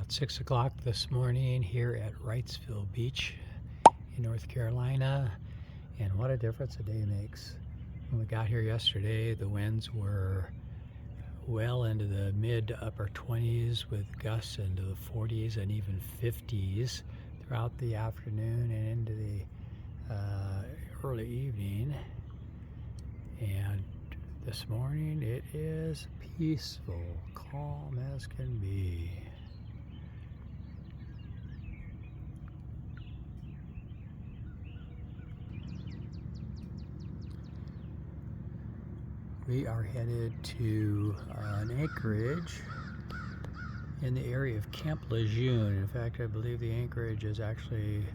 About 6 o'clock this morning here at Wrightsville Beach in North Carolina, and what a difference a day makes. When we got here yesterday, the winds were well into the mid to upper 20s with gusts into the 40s and even 50s throughout the afternoon and into the early evening. And this morning it is peaceful, calm as can be. We are headed to an anchorage in the area of Camp Lejeune. In fact, I believe the anchorage is actually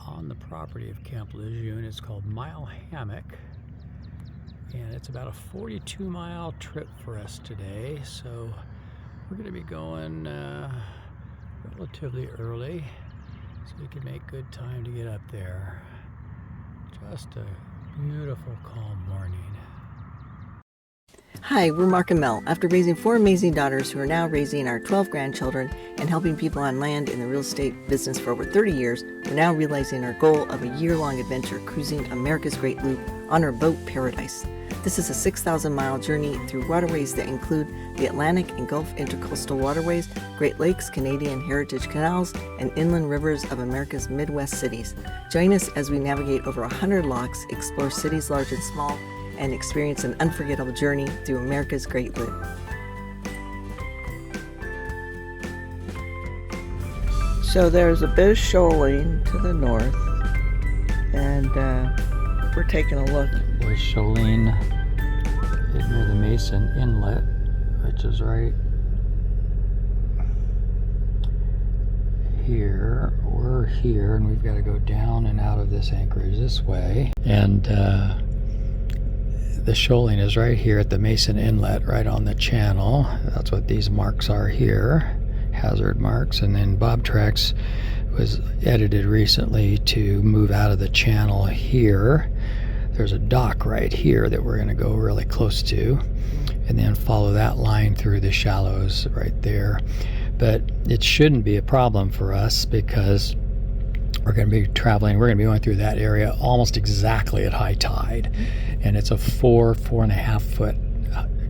on the property of Camp Lejeune. It's called Mile Hammock, and it's about a 42-mile trip for us today. So we're going to be going relatively early so we can make good time to get up there. Just a beautiful, calm morning. Hi, we're Mark and Mel. After raising 4 amazing daughters who are now raising our 12 grandchildren and helping people on land in the real estate business for over 30 years, we're now realizing our goal of a year-long adventure cruising America's Great Loop on our boat Paradise. This is a 6,000-mile journey through waterways that include the Atlantic and Gulf intercoastal waterways, Great Lakes, Canadian heritage canals, and inland rivers of America's Midwest cities. Join us as we navigate over 100 locks, explore cities large and small, and experience an unforgettable journey through America's Great Loop. So there's a bit of shoaling to the north, and we're taking a look. We're shoaling near the Mason Inlet, which is right here. We're here, and we've got to go down and out of this anchorage this way. And the shoaling is right here at the Mason Inlet, right on the channel. That's what these marks are here, hazard marks. And then Bob Tracks was edited recently to move out of the channel here. There's a dock right here that we're going to go really close to, and then follow that line through the shallows right there. But it shouldn't be a problem for us because we're going to be going through that area almost exactly at high tide. And it's a 4.5 foot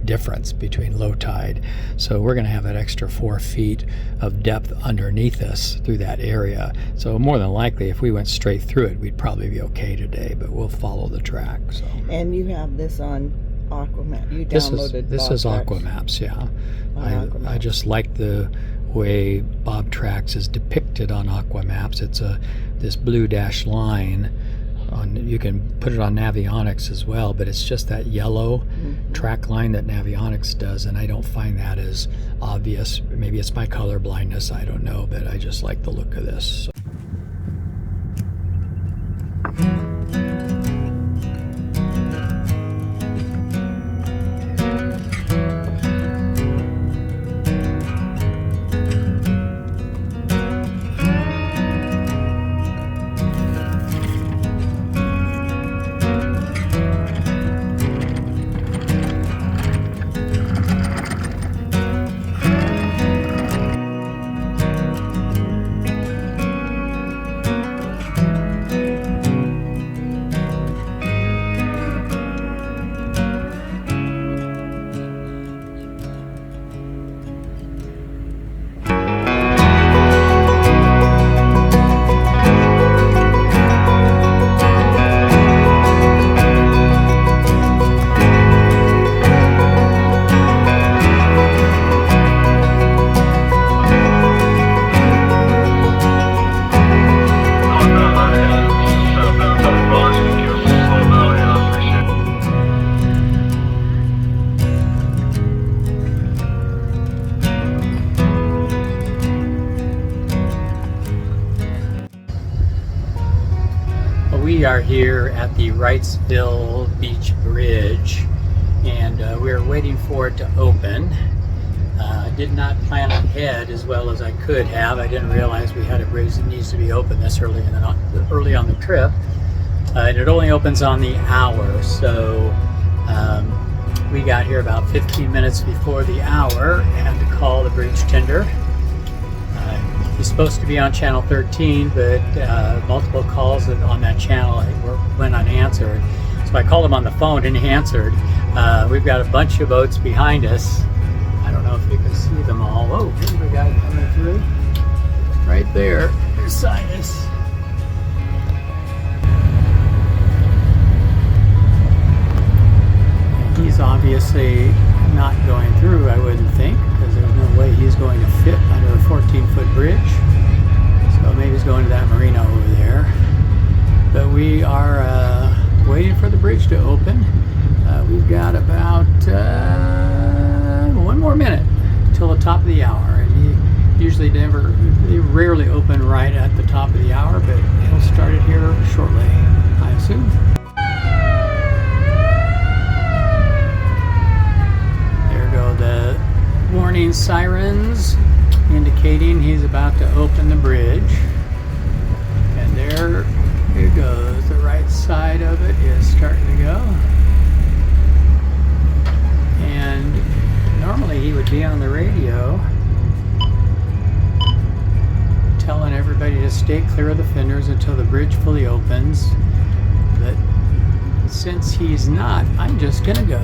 difference between low tide. So we're going to have that extra 4 feet of depth underneath us through that area. So more than likely, if we went straight through it, we'd probably be okay today, but we'll follow the track. So. And you have this on Aquamap. You downloaded this is Aquamaps, yeah. I just like the way Bob Tracks is depicted on Aquamaps. It's this blue dash line. You can put it on Navionics as well, but it's just that yellow track line that Navionics does, and I don't find that as obvious. Maybe it's my color blindness, I don't know, but I just like the look of this. We are here at the Wrightsville Beach Bridge, and we're waiting for it to open. I did not plan ahead as well as I could have. I didn't realize we had a bridge that needs to be open this early on the trip. And it only opens on the hour, so we got here about 15 minutes before the hour and had to call the bridge tender. He's supposed to be on channel 13, but multiple calls on that channel went unanswered. So I called him on the phone and he answered. We've got a bunch of boats behind us. I don't know if you can see them all. Whoa, here's a guy coming through. Right there. There's Sinus. He's obviously not going through, I wouldn't think, because there's no way he's going to fit under a 14-foot bridge. So maybe he's going to that marina over there. But we are waiting for the bridge to open. We've got about 1 more minute till the top of the hour. And they rarely open right at the top of the hour, but he'll start it here shortly, I assume. The warning sirens indicating he's about to open the bridge, and there it goes. The right side of it is starting to go, and normally he would be on the radio telling everybody to stay clear of the fenders until the bridge fully opens, but since he's not, I'm just gonna go.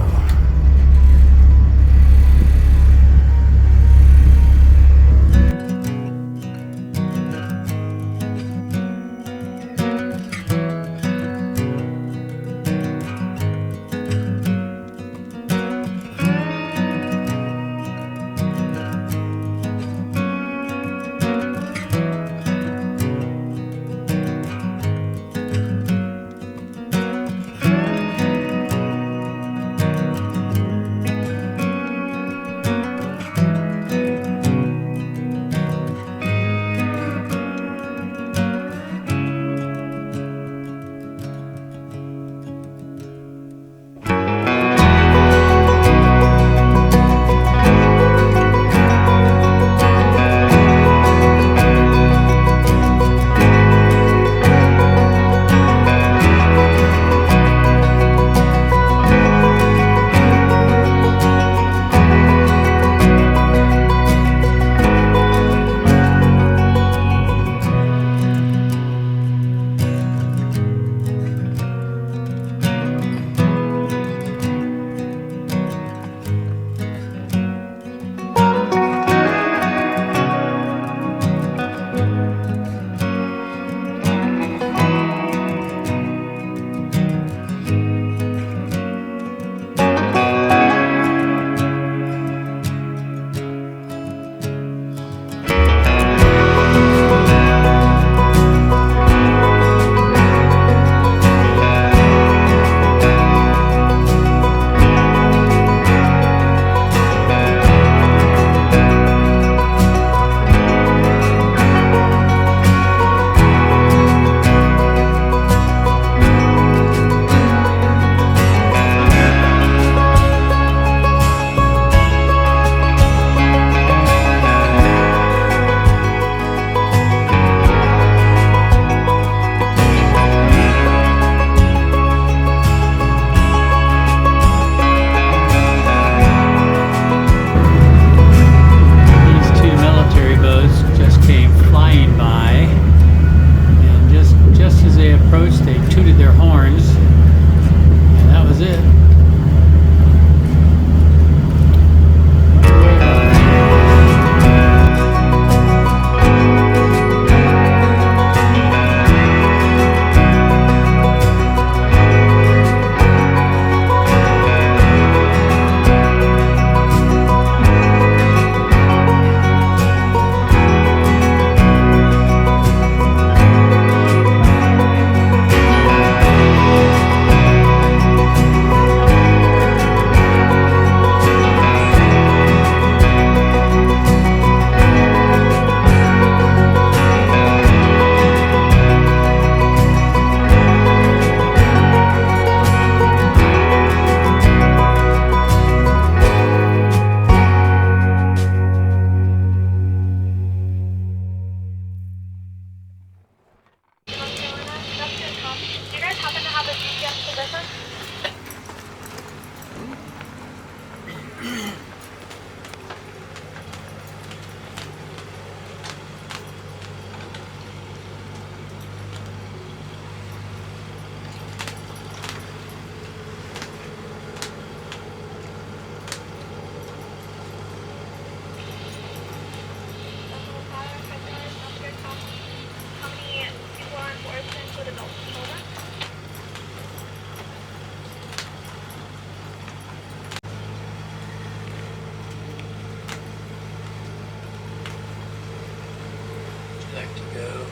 like to go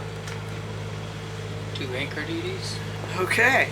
to anchor duties. Okay.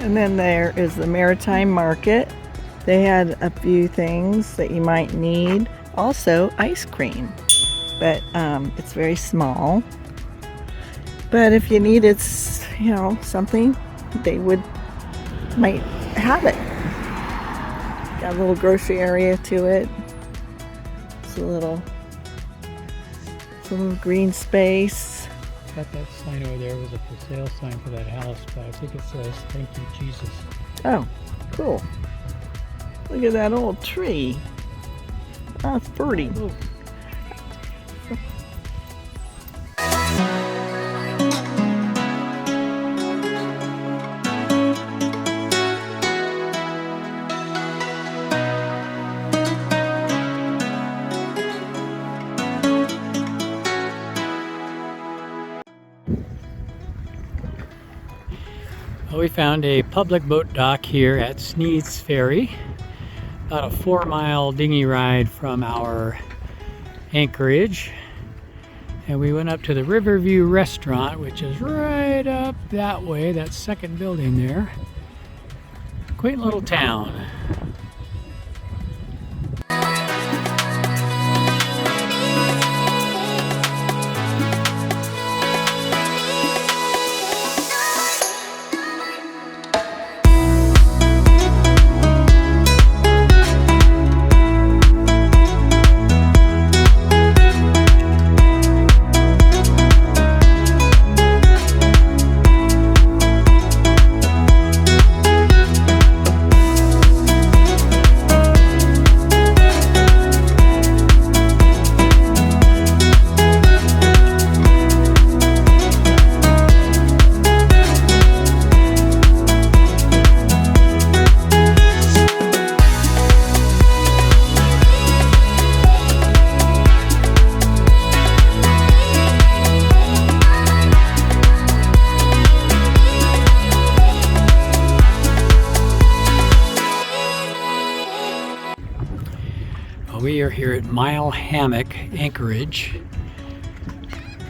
And then there is the Maritime Market. They had a few things that you might need. Also ice cream, but it's very small. But if you needed, you know, something, they might have it. Got a little grocery area to it. It's a little green space. Got that sign over there. Was a for sale sign for that house, but I think it says "Thank you, Jesus." Oh, cool. Look at that old tree. Oh, it's pretty. Oh. Well, we found a public boat dock here at Sneads Ferry, about a 4-mile dinghy ride from our anchorage. And we went up to the Riverview Restaurant, which is right up that way, that second building there. Quaint little town. We are here at Mile Hammock Anchorage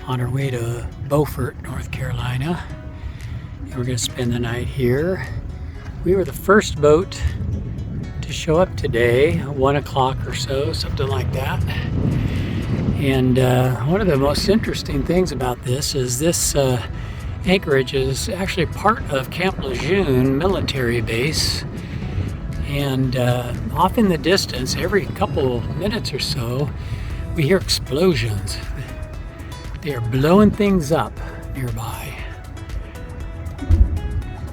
on our way to Beaufort, North Carolina. And we're going to spend the night here. We were the first boat to show up today, 1 o'clock or so, something like that. And one of the most interesting things about this is this anchorage is actually part of Camp Lejeune military base. And off in the distance, every couple minutes or so, we hear explosions. They are blowing things up nearby.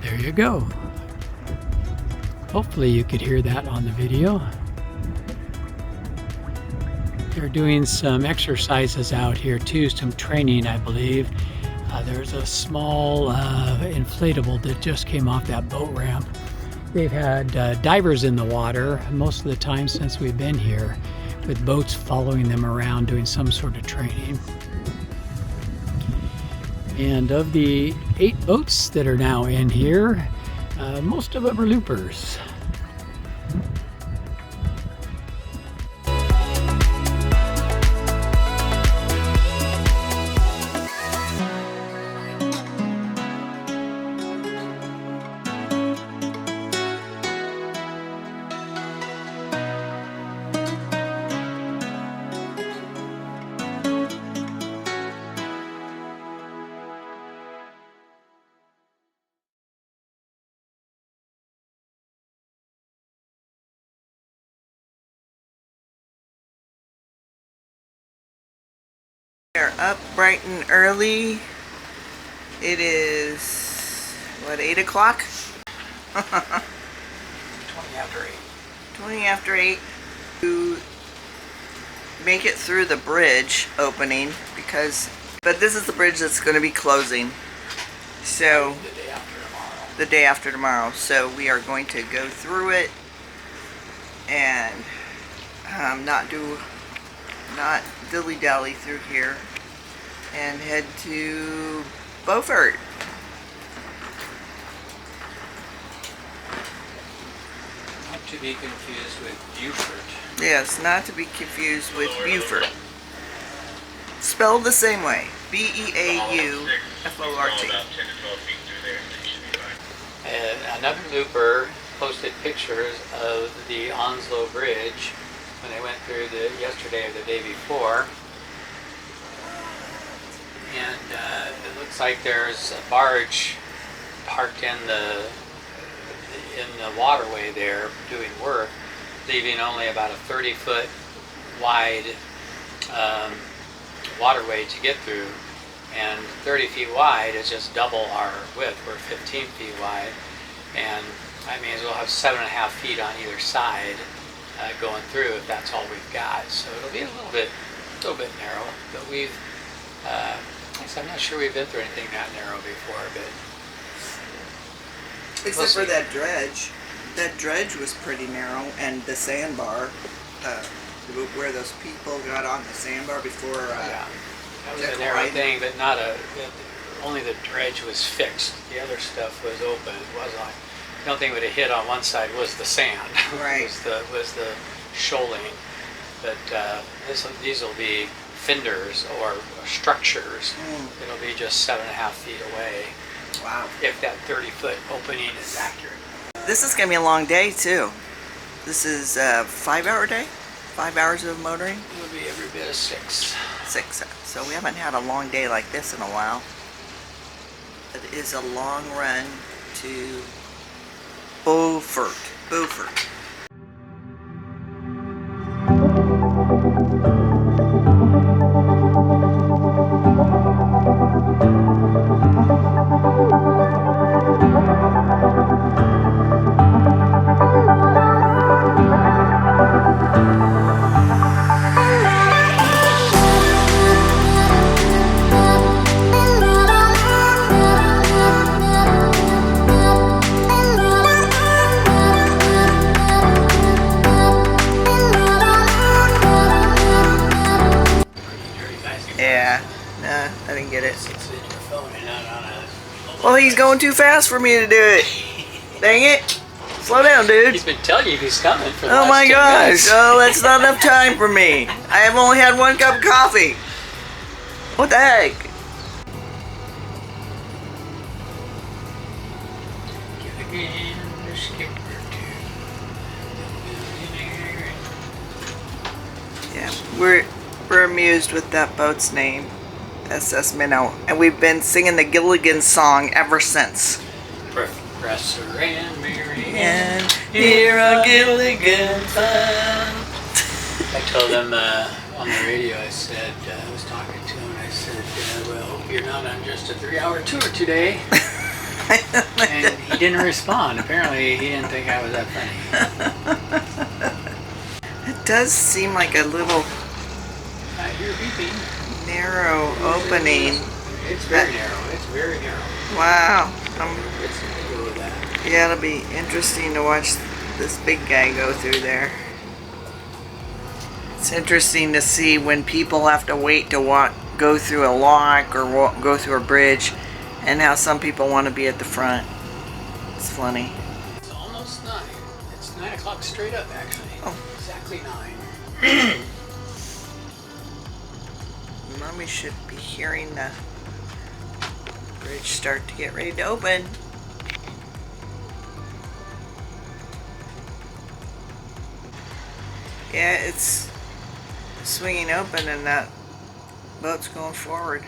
There you go. Hopefully you could hear that on the video. They're doing some exercises out here too, some training, I believe. There's a small inflatable that just came off that boat ramp. They've had divers in the water most of the time since we've been here, with boats following them around doing some sort of training. And of the 8 boats that are now in here, most of them are loopers. They're up bright and early. It is, what, 8 o'clock? 20 after 8. 20 after 8. To make it through the bridge opening, but this is the bridge that's going to be closing. So, The day after tomorrow. the day after tomorrow. So we are going to go through it and not dilly-dally through here and head to Beaufort. Not to be confused with Beaufort. Yes, not to be confused with Beaufort. Spelled the same way. B-E-A-U-F-O-R-T. Another looper posted pictures of the Onslow Bridge when they went through yesterday or the day before. And it looks like there's a barge parked in the waterway there doing work, leaving only about a 30-foot wide waterway to get through. And 30 feet wide is just double our width. We're 15 feet wide, and I may as well have 7.5 feet on either side going through if that's all we've got. So it'll be a little bit narrow, but I'm not sure we've been through anything that narrow before, but Except for that dredge. That dredge was pretty narrow, and the sandbar, where those people got on the sandbar before. yeah, that was a narrow thing, but only the dredge was fixed. The other stuff was open. It wasn't like, the only thing that would have hit on one side was the sand. Right. was the shoaling. But these will be fenders or structures. It'll be just 7.5 feet away. Wow. If that 30-foot opening is accurate. This is going to be a long day, too. This is a 5-hour day? 5 hours of motoring? It'll be every bit of 6. 6. So we haven't had a long day like this in a while. It is a long run to Beaufort. Beaufort. I didn't get it. Well, Well, he's going too fast for me to do it. Dang it. Slow down, dude. He's been telling you he's coming for the Oh last my 10 gosh. minutes. Oh, that's not enough time for me. I have only had 1 cup of coffee. What the heck? Yeah, we're amused with that boat's name, SS Minnow, and we've been singing the Gilligan song ever since. Professor and Mary And here on Gilligan time. I told them on the radio, I said, I was talking to him, I said, well, hope you're not on just a 3-hour tour today. And he didn't respond. Apparently, he didn't think I was that funny. It does seem like a little I hear beeping. narrow opening. It's very narrow. It's very narrow. Wow. It's to go with that. Yeah, it'll be interesting to watch this big guy go through there. It's interesting to see when people have to wait to go through a lock or go through a bridge, and how some people want to be at the front. It's funny. It's almost 9. It's 9 o'clock straight up, actually. Oh. Exactly 9. Mommy should be hearing the bridge start to get ready to open. Yeah, it's swinging open and that boat's going forward. I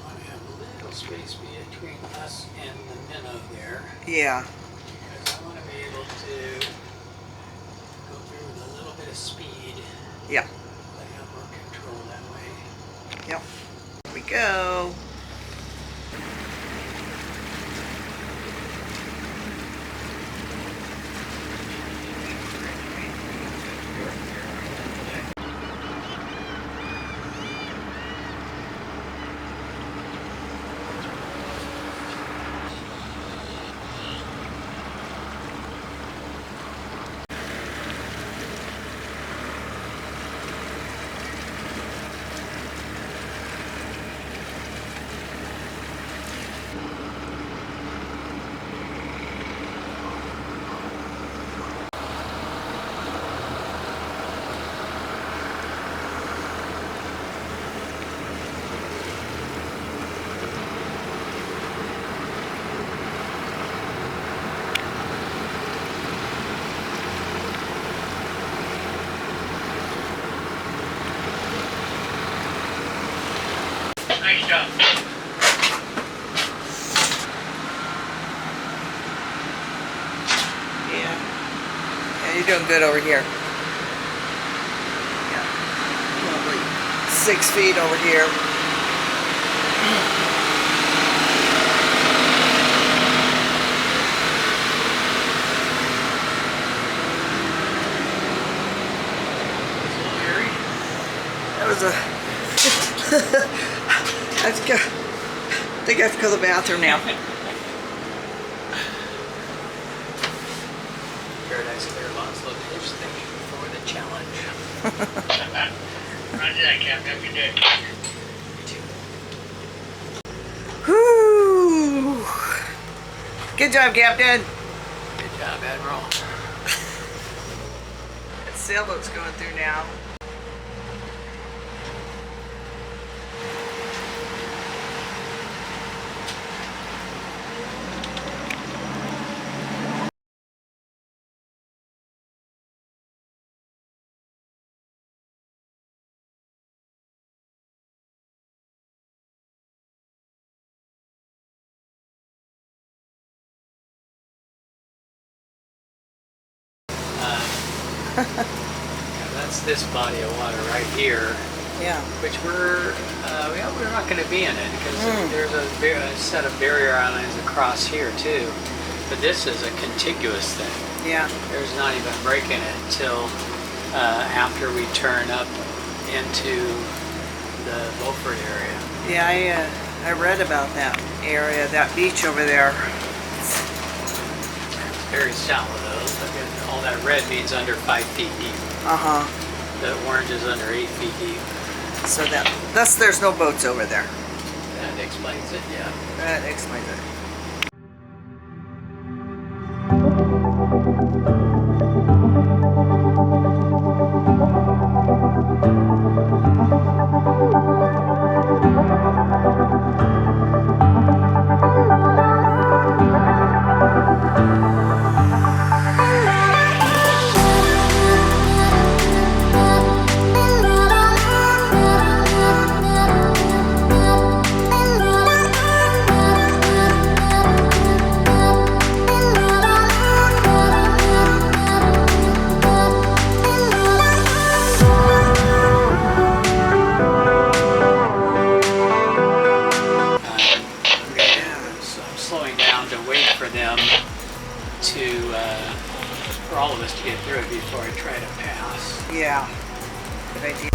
want to have a little space between us and the minnow there, Yeah. because I want to be able to go through with a little bit of speed. Yeah. I have more control that way. Yep. Here we go. Nice job. Yeah. Yeah, you're doing good over here. Yeah. Probably 6 feet over here. That was a... I think I have to go to the bathroom now. Paradise Clear Lots Location Station for the challenge. Roger that, Captain. Good day. Whoo! Good job, Captain. Good job, Admiral. That sailboat's going through now. That's this body of water right here, Yeah. which we're not going to be in it because there's a set of barrier islands across here too. But this is a contiguous thing. Yeah. There's not even breaking it till after we turn up into the Beaufort area. Yeah, I read about that area, that beach over there. It's very shallow though. Look at all that red means under 5 feet deep. Uh-huh. The orange is under 8 feet deep. So thus there's no boats over there. That explains it, yeah. That explains it. for all of us to get through it before I try to pass. Yeah. Good idea.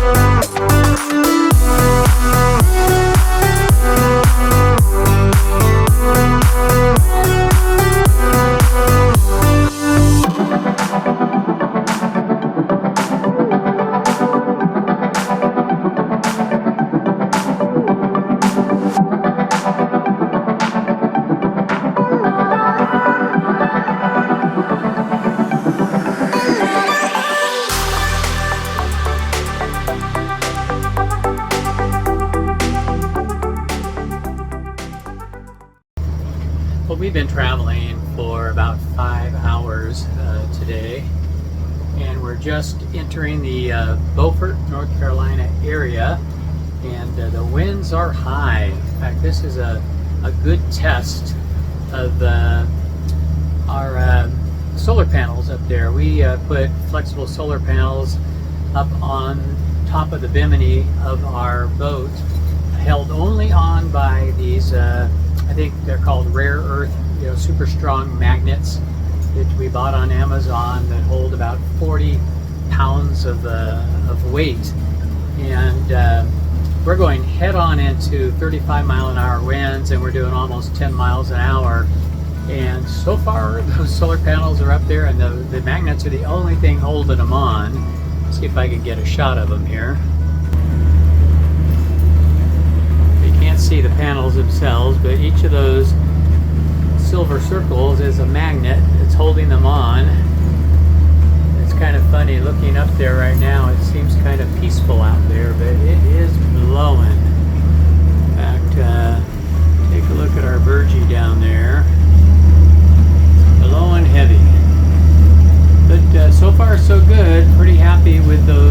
Well, we've been traveling for about 5 hours today, and we're just entering the Beaufort, North Carolina area, and the winds are high. In fact, this is a good test of our solar panels up there. We put flexible solar panels up on top of the bimini of our boat, held only on by these I think they're called rare earth, super strong magnets that we bought on Amazon that hold about 40 pounds of weight. And we're going head on into 35-mile-an-hour winds, and we're doing almost 10 miles an hour. And so far, those solar panels are up there, and the magnets are the only thing holding them on. Let's see if I can get a shot of them here. See the panels themselves, but each of those silver circles is a magnet that's holding them on. It's kind of funny looking up there right now. It seems kind of peaceful out there, but it is blowing. In fact, take a look at our Virgie down there. Blowing heavy. But so far so good. Pretty happy with those